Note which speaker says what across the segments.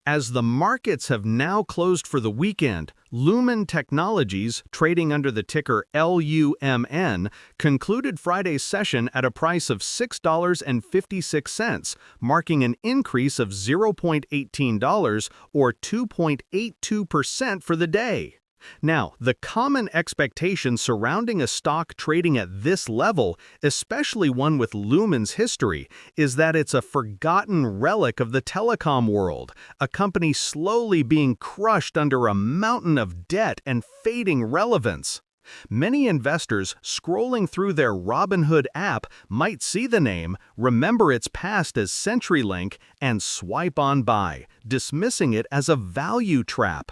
Speaker 1: As the markets have now closed for the weekend, Lumen Technologies, trading under the ticker LUMN, concluded Friday's session at a price of $6.56, marking an increase of $0.18 or 2.82% for the day. Now, the common expectation surrounding a stock trading at this level, especially one with Lumen's history, is that it's a forgotten relic of the telecom world, a company slowly being crushed under a mountain of debt and fading relevance. Many investors scrolling through their Robinhood app might see the name, remember its past as CenturyLink, and swipe on by, dismissing it as a value trap.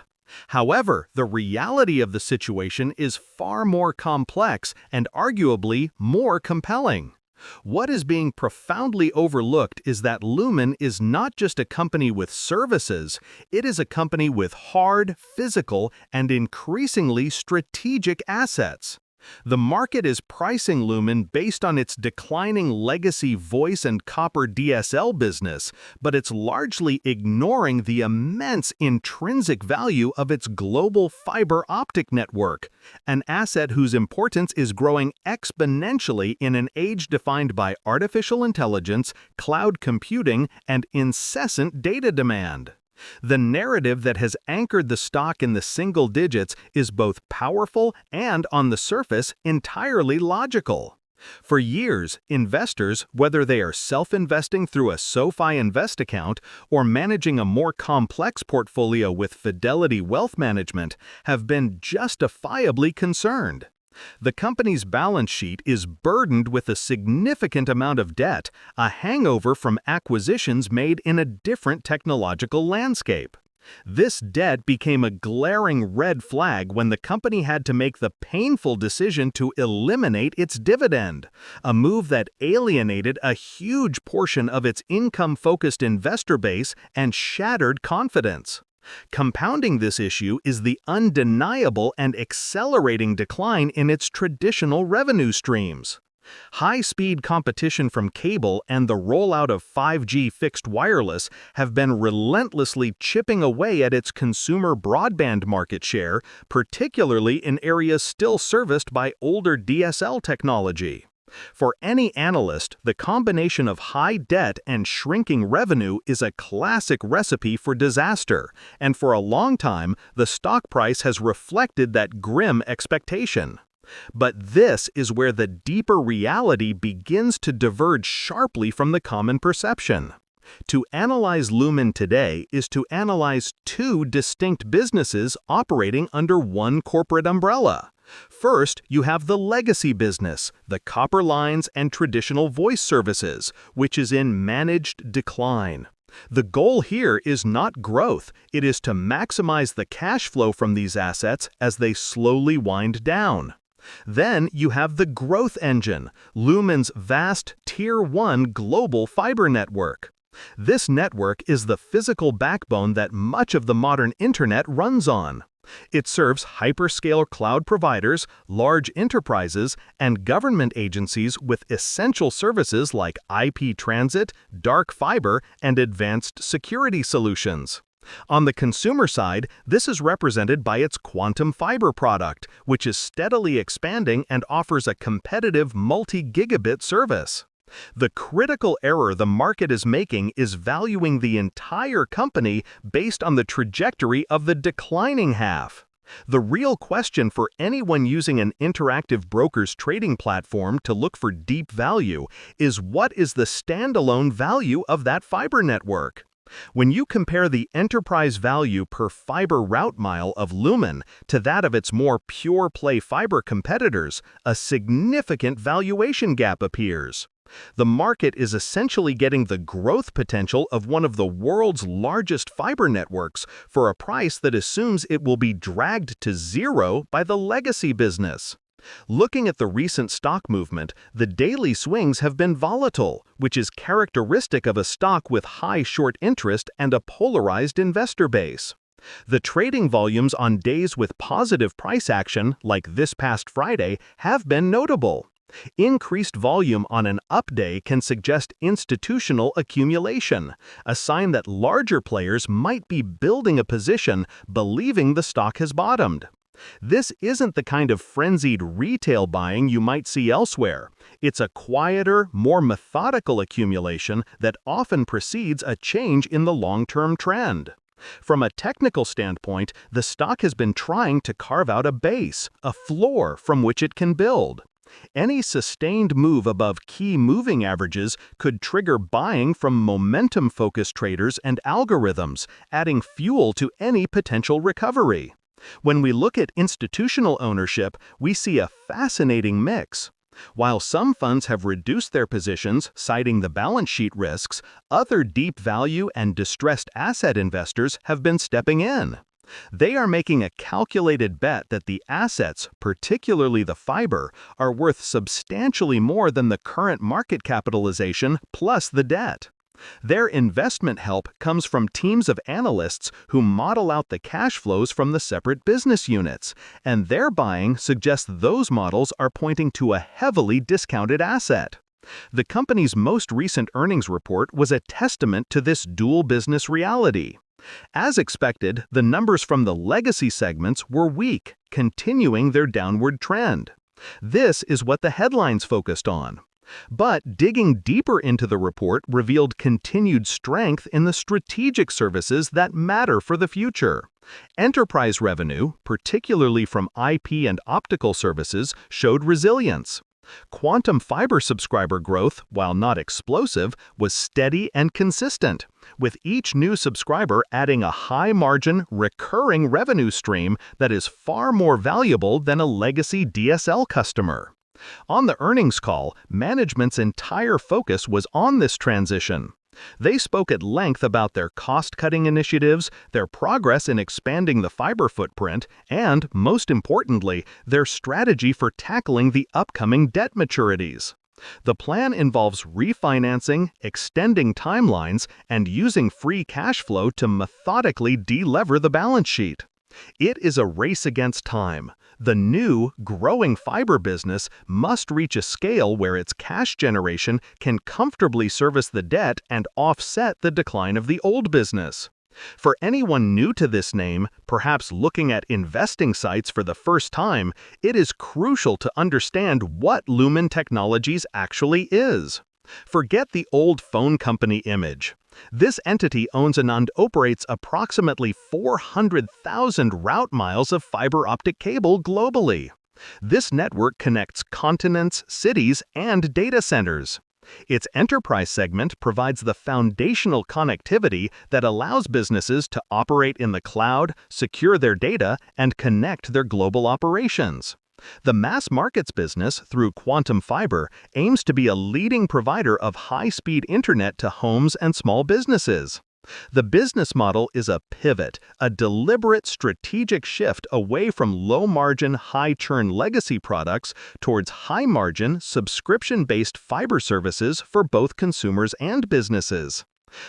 Speaker 1: However, the reality of the situation is far more complex and arguably more compelling. What is being profoundly overlooked is that Lumen is not just a company with services, it is a company with hard, physical, and increasingly strategic assets. The market is pricing Lumen based on its declining legacy voice and copper DSL business, but it's largely ignoring the immense intrinsic value of its global fiber optic network, an asset whose importance is growing exponentially in an age defined by artificial intelligence, cloud computing, and incessant data demand. The narrative that has anchored the stock in the single digits is both powerful and, on the surface, entirely logical. For years, investors, whether they are self-investing through a SoFi Invest account or managing a more complex portfolio with Fidelity Wealth Management, have been justifiably concerned. The company's balance sheet is burdened with a significant amount of debt, a hangover from acquisitions made in a different technological landscape. This debt became a glaring red flag when the company had to make the painful decision to eliminate its dividend, a move that alienated a huge portion of its income-focused investor base and shattered confidence. Compounding this issue is the undeniable and accelerating decline in its traditional revenue streams. High-speed competition from cable and the rollout of 5G fixed wireless have been relentlessly chipping away at its consumer broadband market share, particularly in areas still serviced by older DSL technology. For any analyst, the combination of high debt and shrinking revenue is a classic recipe for disaster, and for a long time, the stock price has reflected that grim expectation. But this is where the deeper reality begins to diverge sharply from the common perception. To analyze Lumen today is to analyze two distinct businesses operating under one corporate umbrella. First, you have the legacy business, the copper lines and traditional voice services, which is in managed decline. The goal here is not growth, it is to maximize the cash flow from these assets as they slowly wind down. Then you have the growth engine, Lumen's vast Tier 1 global fiber network. This network is the physical backbone that much of the modern internet runs on. It serves hyperscale cloud providers, large enterprises, and government agencies with essential services like IP transit, dark fiber, and advanced security solutions. On the consumer side, this is represented by its Quantum Fiber product, which is steadily expanding and offers a competitive multi-gigabit service. The critical error the market is making is valuing the entire company based on the trajectory of the declining half. The real question for anyone using an interactive broker's trading platform to look for deep value is, what is the standalone value of that fiber network? When you compare the enterprise value per fiber route mile of Lumen to that of its more pure-play fiber competitors, a significant valuation gap appears. The market is essentially getting the growth potential of one of the world's largest fiber networks for a price that assumes it will be dragged to zero by the legacy business. Looking at the recent stock movement, the daily swings have been volatile, which is characteristic of a stock with high short interest and a polarized investor base. The trading volumes on days with positive price action, like this past Friday, have been notable. Increased volume on an up day can suggest institutional accumulation, a sign that larger players might be building a position believing the stock has bottomed. This isn't the kind of frenzied retail buying you might see elsewhere. It's a quieter, more methodical accumulation that often precedes a change in the long-term trend. From a technical standpoint, the stock has been trying to carve out a base, a floor from which it can build. Any sustained move above key moving averages could trigger buying from momentum-focused traders and algorithms, adding fuel to any potential recovery. When we look at institutional ownership, we see a fascinating mix. While some funds have reduced their positions, citing the balance sheet risks, other deep value and distressed asset investors have been stepping in. They are making a calculated bet that the assets, particularly the fiber, are worth substantially more than the current market capitalization plus the debt. Their investment help comes from teams of analysts who model out the cash flows from the separate business units, and their buying suggests those models are pointing to a heavily discounted asset. The company's most recent earnings report was a testament to this dual business reality. As expected, the numbers from the legacy segments were weak, continuing their downward trend. This is what the headlines focused on. But digging deeper into the report revealed continued strength in the strategic services that matter for the future. Enterprise revenue, particularly from IP and optical services, showed resilience. Quantum fiber subscriber growth, while not explosive, was steady and consistent, with each new subscriber adding a high-margin, recurring revenue stream that is far more valuable than a legacy DSL customer. On the earnings call, management's entire focus was on this transition. They spoke at length about their cost-cutting initiatives, their progress in expanding the fiber footprint, and, most importantly, their strategy for tackling the upcoming debt maturities. The plan involves refinancing, extending timelines, and using free cash flow to methodically de-lever the balance sheet. It is a race against time. The new, growing fiber business must reach a scale where its cash generation can comfortably service the debt and offset the decline of the old business. For anyone new to this name, perhaps looking at investing sites for the first time, it is crucial to understand what Lumen Technologies actually is. Forget the old phone company image. This entity owns and operates approximately 400,000 route miles of fiber optic cable globally. This network connects continents, cities, and data centers. Its enterprise segment provides the foundational connectivity that allows businesses to operate in the cloud, secure their data, and connect their global operations. The mass markets business, through Quantum Fiber, aims to be a leading provider of high-speed internet to homes and small businesses. The business model is a pivot, a deliberate strategic shift away from low-margin, high-churn legacy products towards high-margin, subscription-based fiber services for both consumers and businesses.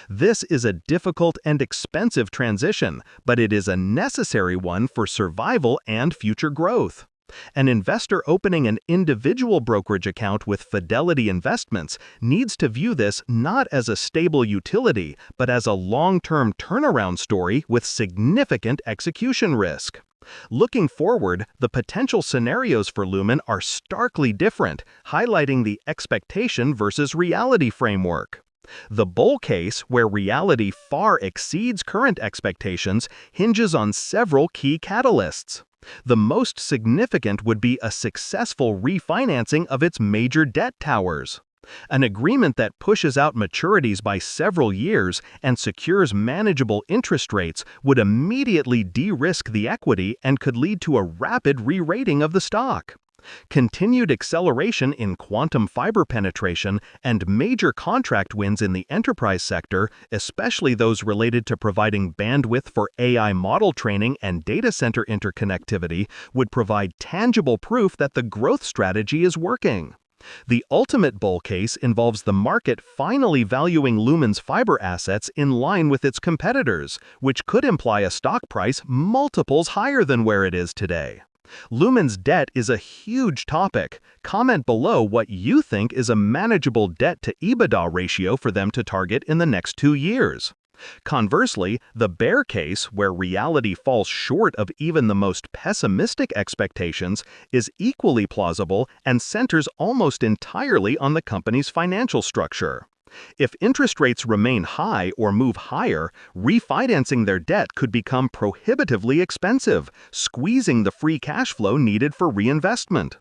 Speaker 1: This is a difficult and expensive transition, but it is a necessary one for survival and future growth. An investor opening an individual brokerage account with Fidelity Investments needs to view this not as a stable utility, but as a long-term turnaround story with significant execution risk. Looking forward, the potential scenarios for Lumen are starkly different, highlighting the expectation versus reality framework. The bull case, where reality far exceeds current expectations, hinges on several key catalysts. The most significant would be a successful refinancing of its major debt towers. An agreement that pushes out maturities by several years and secures manageable interest rates would immediately de-risk the equity and could lead to a rapid re-rating of the stock. Continued acceleration in quantum fiber penetration and major contract wins in the enterprise sector, especially those related to providing bandwidth for AI model training and data center interconnectivity, would provide tangible proof that the growth strategy is working. The ultimate bull case involves the market finally valuing Lumen's fiber assets in line with its competitors, which could imply a stock price multiples higher than where it is today. Lumen's debt is a huge topic. Comment below what you think is a manageable debt-to-EBITDA ratio for them to target in the next 2 years. Conversely, the bear case, where reality falls short of even the most pessimistic expectations, is equally plausible and centers almost entirely on the company's financial structure. If interest rates remain high or move higher, refinancing their debt could become prohibitively expensive, squeezing the free cash flow needed for reinvestment.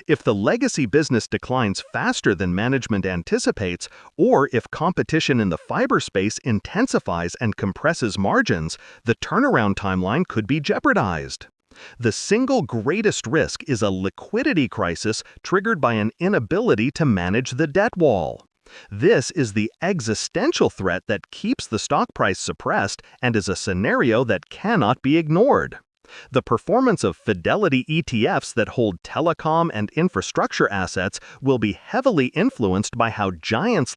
Speaker 1: If the legacy business declines faster than management anticipates, or if competition in the fiber space intensifies and compresses margins, the turnaround timeline could be jeopardized. The single greatest risk is a liquidity crisis triggered by an inability to manage the debt wall. This is the existential threat that keeps the stock price suppressed and is a scenario that cannot be ignored. The performance of Fidelity ETFs that hold telecom and infrastructure assets will be heavily influenced by how giants